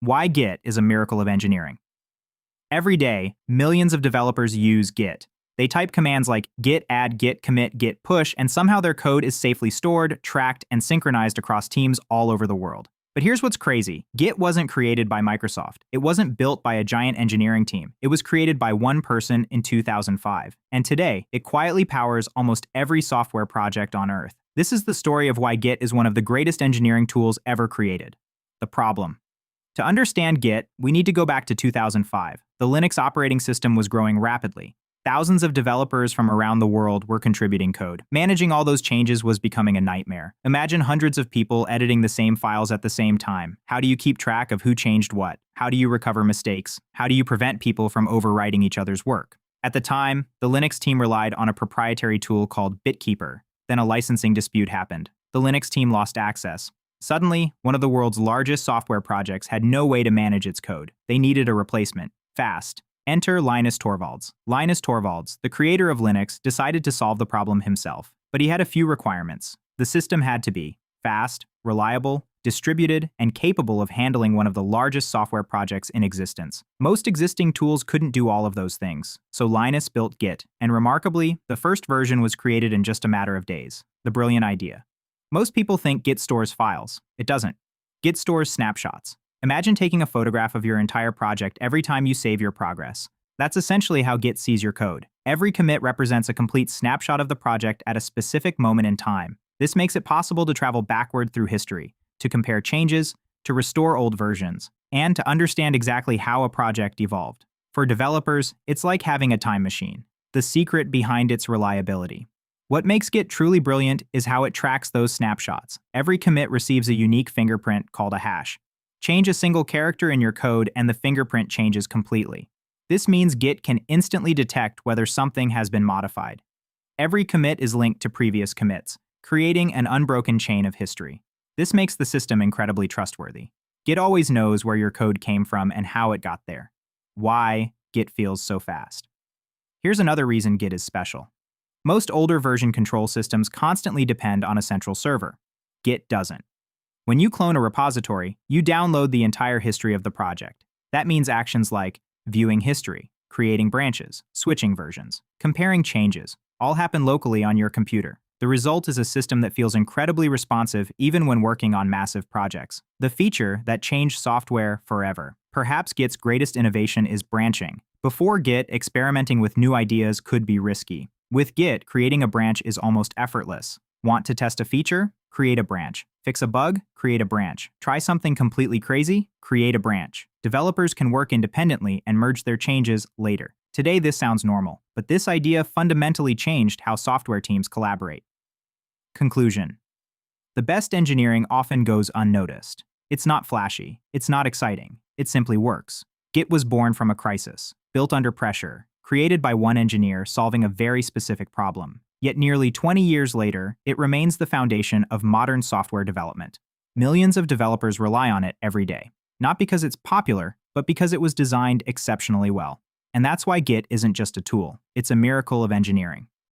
Why Git is a miracle of engineering. Every day, millions of developers use Git. They type commands like git add, git commit, git push, and somehow their code is safely stored, tracked, and synchronized across teams all over the world. But here's what's crazy. Git wasn't created by Microsoft. It wasn't built by a giant engineering team. It was created by one person in 2005. And today, it quietly powers almost every software project on Earth. This is the story of why Git is one of the greatest engineering tools ever created. The problem. To understand Git, we need to go back to 2005. The Linux operating system was growing rapidly. Thousands of developers from around the world were contributing code. Managing all those changes was becoming a nightmare. Imagine hundreds of people editing the same files at the same time. How do you keep track of who changed what? How do you recover mistakes? How do you prevent people from overwriting each other's work? At the time, the Linux team relied on a proprietary tool called BitKeeper. Then a licensing dispute happened. The Linux team lost access. Suddenly, one of the world's largest software projects had no way to manage its code. They needed a replacement. Fast. Enter Linus Torvalds. Linus Torvalds, the creator of Linux, decided to solve the problem himself. But he had a few requirements. The system had to be fast, reliable, distributed, and capable of handling one of the largest software projects in existence. Most existing tools couldn't do all of those things, so Linus built Git, and remarkably, the first version was created in just a matter of days. The brilliant idea. Most people think Git stores files. It doesn't. Git stores snapshots. Imagine taking a photograph of your entire project every time you save your progress. That's essentially how Git sees your code. Every commit represents a complete snapshot of the project at a specific moment in time. This makes it possible to travel backward through history, to compare changes, to restore old versions, and to understand exactly how a project evolved. For developers, it's like having a time machine, the secret behind its reliability. What makes Git truly brilliant is how it tracks those snapshots. Every commit receives a unique fingerprint called a hash. Change a single character in your code and the fingerprint changes completely. This means Git can instantly detect whether something has been modified. Every commit is linked to previous commits, creating an unbroken chain of history. This makes the system incredibly trustworthy. Git always knows where your code came from and how it got there. Why Git feels so fast. Here's another reason Git is special. Most older version control systems constantly depend on a central server. Git doesn't. When you clone a repository, you download the entire history of the project. That means actions like viewing history, creating branches, switching versions, comparing changes, all happen locally on your computer. The result is a system that feels incredibly responsive even when working on massive projects. The feature that changed software forever. Perhaps Git's greatest innovation is branching. Before Git, experimenting with new ideas could be risky. With Git, creating a branch is almost effortless. Want to test a feature? Create a branch. Fix a bug? Create a branch. Try something completely crazy? Create a branch. Developers can work independently and merge their changes later. Today, this sounds normal, but this idea fundamentally changed how software teams collaborate. Conclusion. The best engineering often goes unnoticed. It's not flashy. It's not exciting. It simply works. Git was born from a crisis, built under pressure, created by one engineer solving a very specific problem. Yet nearly 20 years later, it remains the foundation of modern software development. Millions of developers rely on it every day, not because it's popular, but because it was designed exceptionally well. And that's why Git isn't just a tool, it's a miracle of engineering.